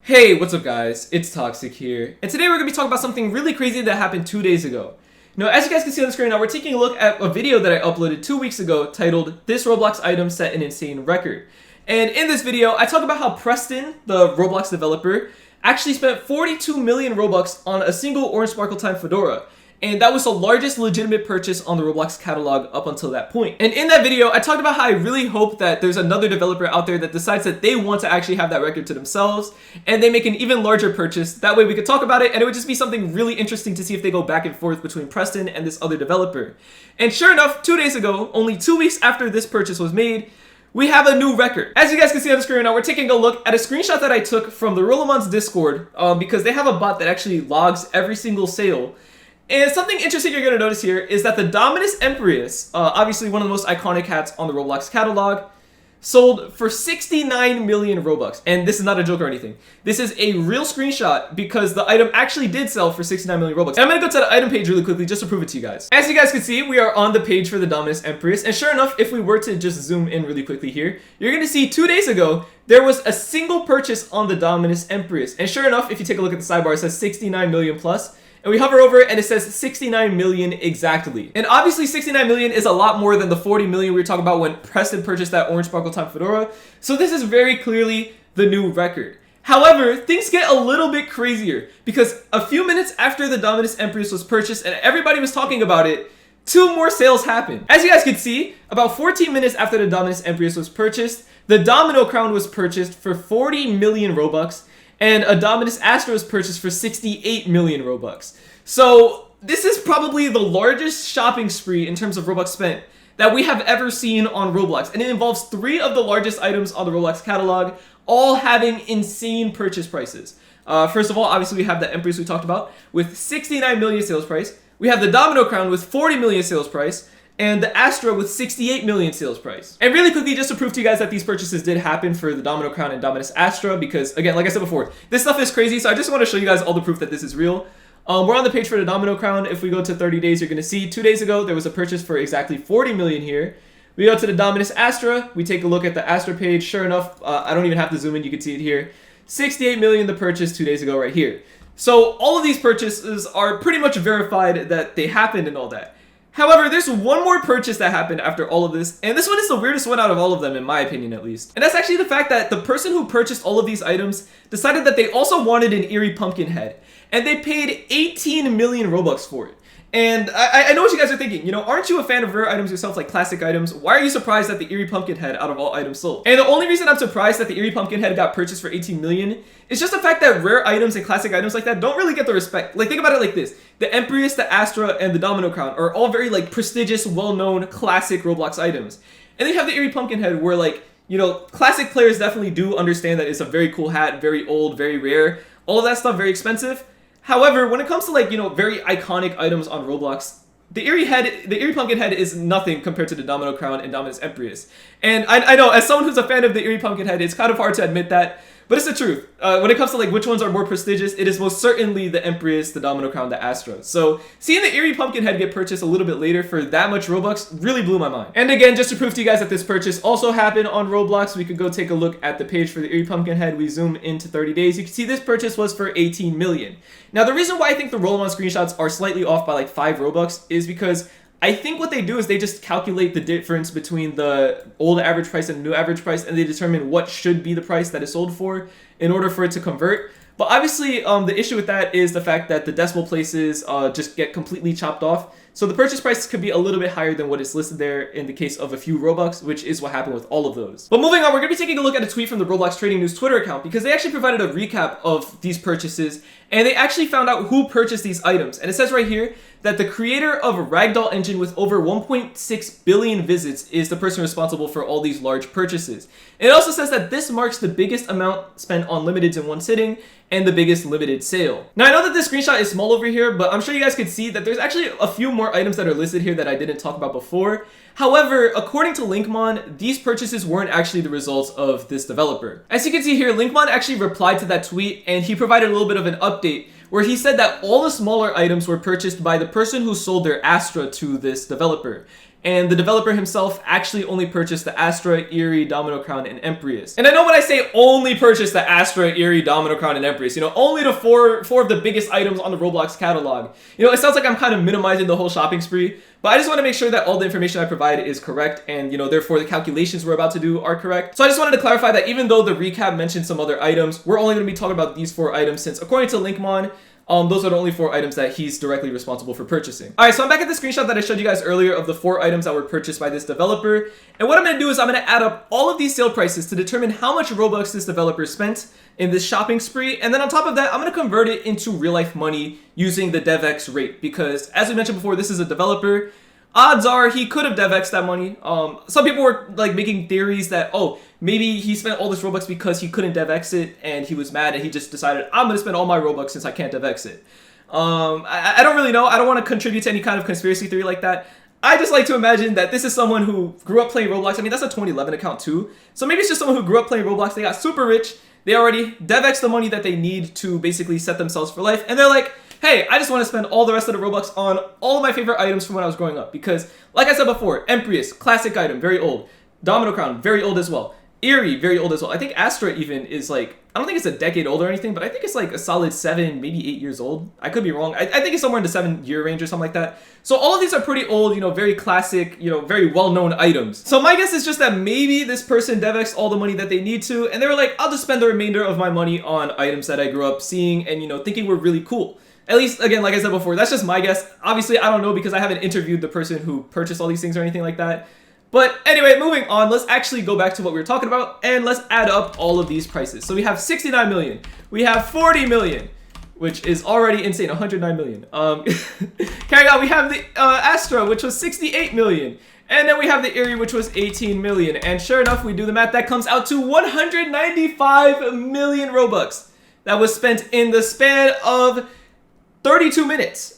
Hey, what's up guys? It's Toxic here, and today we're going to be talking about something really crazy that happened 2 days ago. Now, as you guys can see on the screen now, we're taking a look at a video that I uploaded 2 weeks ago titled, "This Roblox Item Set an Insane Record." And in this video, I talk about how Preston, the Roblox developer, actually spent 42 million Robux on a single Orange Sparkle Time fedora. And that was the largest legitimate purchase on the Roblox catalog up until that point. And in that video, I talked about how I really hope that there's another developer out there that decides that they want to actually have that record to themselves, and they make an even larger purchase. That way we could talk about it, and it would just be something really interesting to see if they go back and forth between Preston and this other developer. And sure enough, 2 days ago, only 2 weeks after this purchase was made, we have a new record. As you guys can see on the screen right now, we're taking a look at a screenshot that I took from the Rollomons Discord, because they have a bot that actually logs every single sale. And something interesting you're going to notice here is that the Dominus Emprius, obviously one of the most iconic hats on the Roblox catalog, sold for 69 million Robux. And this is not a joke or anything. This is a real screenshot because the item actually did sell for 69 million Robux. And I'm going to go to the item page really quickly just to prove it to you guys. As you guys can see, we are on the page for the Dominus Emprius. And sure enough, if we were to just zoom in really quickly here, you're going to see 2 days ago, there was a single purchase on the Dominus Emprius. And sure enough, if you take a look at the sidebar, it says 69 million plus. And we hover over it and it says 69 million exactly. And obviously 69 million is a lot more than the 40 million we were talking about when Preston purchased that Orange Sparkle Time fedora. So this is very clearly the new record. However, things get a little bit crazier because a few minutes after the Dominus Emprius was purchased and everybody was talking about it, 2 more sales happened. As you guys can see, about 14 minutes after the Dominus Emprius was purchased, the Domino Crown was purchased for 40 million Robux. And a Dominus Astra was purchased for 68 million Robux. So this is probably the largest shopping spree in terms of Robux spent that we have ever seen on Roblox. And it involves 3 of the largest items on the Roblox catalog, all having insane purchase prices. First of all, obviously we have the Emprius we talked about with 69 million sales price. We have the Domino Crown with 40 million sales price. And the Astra with 68 million sales price. And really quickly, just to prove to you guys that these purchases did happen for the Domino Crown and Dominus Astra, because again, like I said before, this stuff is crazy, so I just want to show you guys all the proof that this is real. We're on the page for the Domino Crown. If we go to 30 days, you're going to see 2 days ago, there was a purchase for exactly 40 million here. We go to the Dominus Astra, we take a look at the Astra page. Sure enough, I don't even have to zoom in, you can see it here. 68 million the purchase 2 days ago right here. So all of these purchases are pretty much verified that they happened and all that. However, there's one more purchase that happened after all of this, and this one is the weirdest one out of all of them, in my opinion at least. And that's actually the fact that the person who purchased all of these items decided that they also wanted an Eerie Pumpkin head, and they paid 18 million Robux for it. And I know what you guys are thinking, you know, aren't you a fan of rare items yourself, like classic items? Why are you surprised at the Eerie Pumpkin head out of all items sold? And the only reason I'm surprised that the Eerie Pumpkin head got purchased for 18 million is just the fact that rare items and classic items like that don't really get the respect. Like, think about it like this. The Emprius, the Astra, and the Domino Crown are all very, like, prestigious, well-known, classic Roblox items. And then you have the Eerie Pumpkin head where, like, you know, classic players definitely do understand that it's a very cool hat, very old, very rare. All of that stuff, very expensive. However, when it comes to, like, you know, very iconic items on Roblox, the Eerie Pumpkin head is nothing compared to the Domino Crown and Dominus Emprius. And I know, as someone who's a fan of the Eerie Pumpkin head, it's kind of hard to admit that, but it's the truth. When it comes to, like, which ones are more prestigious, it is most certainly the Emprius, the Domino Crown, the Astra. So seeing the Eerie Pumpkin head get purchased a little bit later for that much Robux really blew my mind. And again, just to prove to you guys that this purchase also happened on Roblox, we could go take a look at the page for the Eerie Pumpkin head. We zoom into 30 days. You can see this purchase was for 18 million. Now, the reason why I think the Rollomon screenshots are slightly off by like 5 Robux is because I think what they do is they just calculate the difference between the old average price and the new average price, and they determine what should be the price that is sold for in order for it to convert. But obviously, the issue with that is the fact that the decimal places just get completely chopped off. So the purchase price could be a little bit higher than what is listed there in the case of a few Robux, which is what happened with all of those. But moving on, we're going to be taking a look at a tweet from the Roblox Trading News Twitter account because they actually provided a recap of these purchases, and they actually found out who purchased these items. And it says right here that the creator of Ragdoll Engine with over 1.6 billion visits is the person responsible for all these large purchases. And it also says that this marks the biggest amount spent on limiteds in one sitting and the biggest limited sale. Now, I know that this screenshot is small over here, but I'm sure you guys can see that there's actually a few more items that are listed here that I didn't talk about before. However, according to Linkmon, these purchases weren't actually the results of this developer. As you can see here, Linkmon actually replied to that tweet, and he provided a little bit of an update where he said that all the smaller items were purchased by the person who sold their Astra to this developer. and the developer himself actually only purchased the Astra, Eerie, Domino Crown, and Emprius. And I know when I say only purchased the Astra, Eerie, Domino Crown, and Emprius, you know, only the four of the biggest items on the Roblox catalog. You know, it sounds like I'm kind of minimizing the whole shopping spree, but I just want to make sure that all the information I provide is correct, and, you know, therefore the calculations we're about to do are correct. So I just wanted to clarify that even though the recap mentioned some other items, we're only going to be talking about these 4 items since, according to Linkmon, those are the only 4 items that he's directly responsible for purchasing. Alright, so I'm back at the screenshot that I showed you guys earlier of the 4 items that were purchased by this developer. And what I'm going to do is I'm going to add up all of these sale prices to determine how much Robux this developer spent in this shopping spree. And then on top of that, I'm going to convert it into real life money using the DevX rate. Because as we mentioned before, this is a developer. Odds are he could have DevX'd that money. Some people were like making theories that, oh, maybe he spent all this Robux because he couldn't DevX it and he was mad and he just decided, I'm going to spend all my Robux since I can't DevX it. I don't really know. I don't want to contribute to any kind of conspiracy theory like that. I just like to imagine that this is someone who grew up playing Roblox. I mean, that's a 2011 account too. So maybe it's just someone who grew up playing Roblox. They got super rich. They already DevX'd the money that they need to basically set themselves for life. And they're like, hey, I just want to spend all the rest of the Robux on all of my favorite items from when I was growing up. Because, like I said before, Emprius, classic item, very old. Domino Crown, very old as well. Eerie, very old as well. I think Astra even is like, I don't think it's a decade old or anything, but I think it's like a solid 7, maybe 8 years old. I could be wrong. I think it's somewhere in the 7-year range or something like that. So all of these are pretty old, you know, very classic, you know, very well-known items. So my guess is just that maybe this person DevX'd all the money that they need to, and they were like, I'll just spend the remainder of my money on items that I grew up seeing and, you know, thinking were really cool. At least, again, like I said before, that's just my guess. Obviously, I don't know because I haven't interviewed the person who purchased all these things or anything like that. But anyway, moving on, let's actually go back to what we were talking about and let's add up all of these prices. So we have 69 million, we have 40 million, which is already insane, 109 million. Carrying on, we have the Astra, which was 68 million. And then we have the Eerie, which was 18 million. And sure enough, we do the math, that comes out to 195 million Robux that was spent in the span of 32 minutes.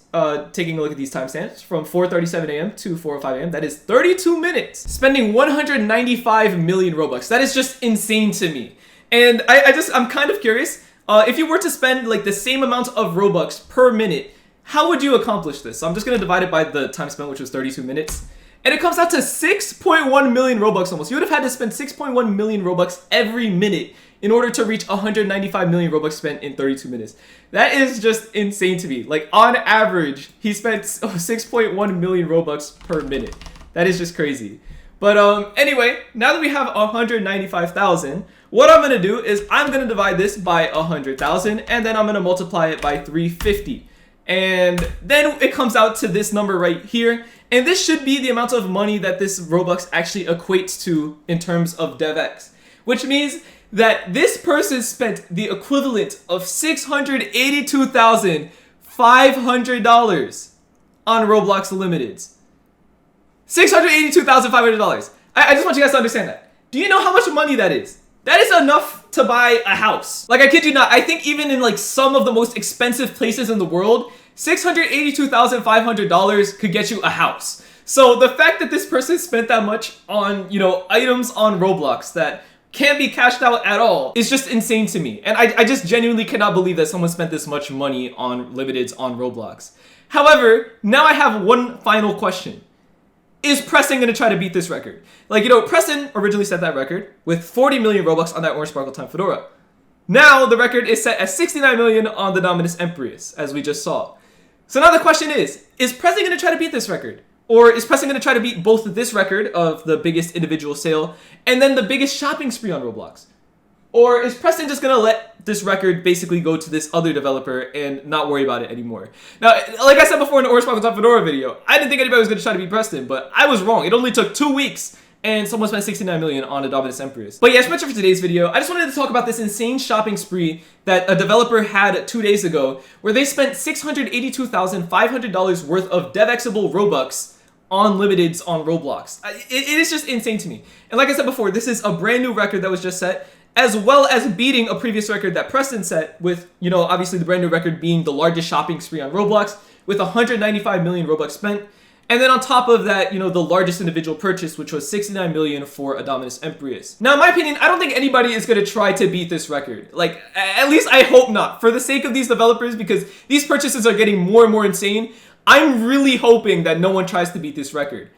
Taking a look at these timestamps from 4:37 a.m. to 4:05 a.m. That is 32 minutes. Spending 195 million Robux. That is just insane to me. And I'm kind of curious. If you were to spend like the same amount of Robux per minute, how would you accomplish this? So I'm just going to divide it by the time spent, which was 32 minutes. And it comes out to 6.1 million Robux almost. You would have had to spend 6.1 million Robux every minute in order to reach 195 million Robux spent in 32 minutes. That is just insane to me. Like, on average, he spent 6.1 million Robux per minute. That is just crazy. But anyway, now that we have 195,000, what I'm going to do is I'm going to divide this by 100,000, and then I'm going to multiply it by 350. And then it comes out to this number right here. And this should be the amount of money that this Robux actually equates to in terms of DevX. Which means that this person spent the equivalent of $682,500 on Roblox Limiteds. $682,500. I just want you guys to understand that. Do you know how much money that is? That is enough to buy a house. Like, I kid you not, I think even in like some of the most expensive places in the world, $682,500 could get you a house. So the fact that this person spent that much on, you know, items on Roblox that can't be cashed out at all is just insane to me. And I just genuinely cannot believe that someone spent this much money on limiteds on Roblox. However, now I have one final question. Is Preston going to try to beat this record? Like, you know, Preston originally set that record with 40 million Robux on that Orange Sparkle Time Fedora. Now the record is set at 69 million on the Dominus Emprius, as we just saw. So now the question is Preston going to try to beat this record? Or is Preston going to try to beat both this record of the biggest individual sale and then the biggest shopping spree on Roblox? Or is Preston just going to let this record basically go to this other developer and not worry about it anymore? Now, like I said before in the Orange Sparkle Top Fedora video, I didn't think anybody was going to try to beat Preston, but I was wrong. It only took 2 weeks and someone spent 69 million on a Dominus Emprius. But yeah, as mentioned for today's video, I just wanted to talk about this insane shopping spree that a developer had 2 days ago, where they spent $682,500 worth of DevXable Robux on limiteds on Roblox. It is just insane to me. And like I said before, this is a brand new record that was just set, as well as beating a previous record that Preston set with, you know, obviously the brand new record being the largest shopping spree on Roblox with 195 million Robux spent. And then on top of that, you know, the largest individual purchase, which was 69 million for a Dominus Emprius. Now, in my opinion, I don't think anybody is going to try to beat this record. Like, at least I hope not. For the sake of these developers, because these purchases are getting more and more insane, I'm really hoping that no one tries to beat this record.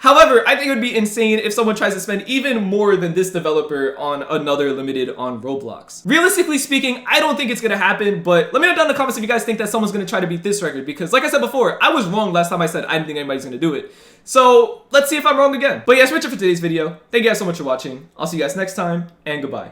However, I think it would be insane if someone tries to spend even more than this developer on another limited on Roblox. Realistically speaking, I don't think it's gonna happen, but let me know down in the comments if you guys think that someone's gonna try to beat this record, because like I said before, I was wrong last time I said I didn't think anybody's gonna do it. So let's see if I'm wrong again. But yeah, that's it for today's video. Thank you guys so much for watching. I'll see you guys next time, and goodbye.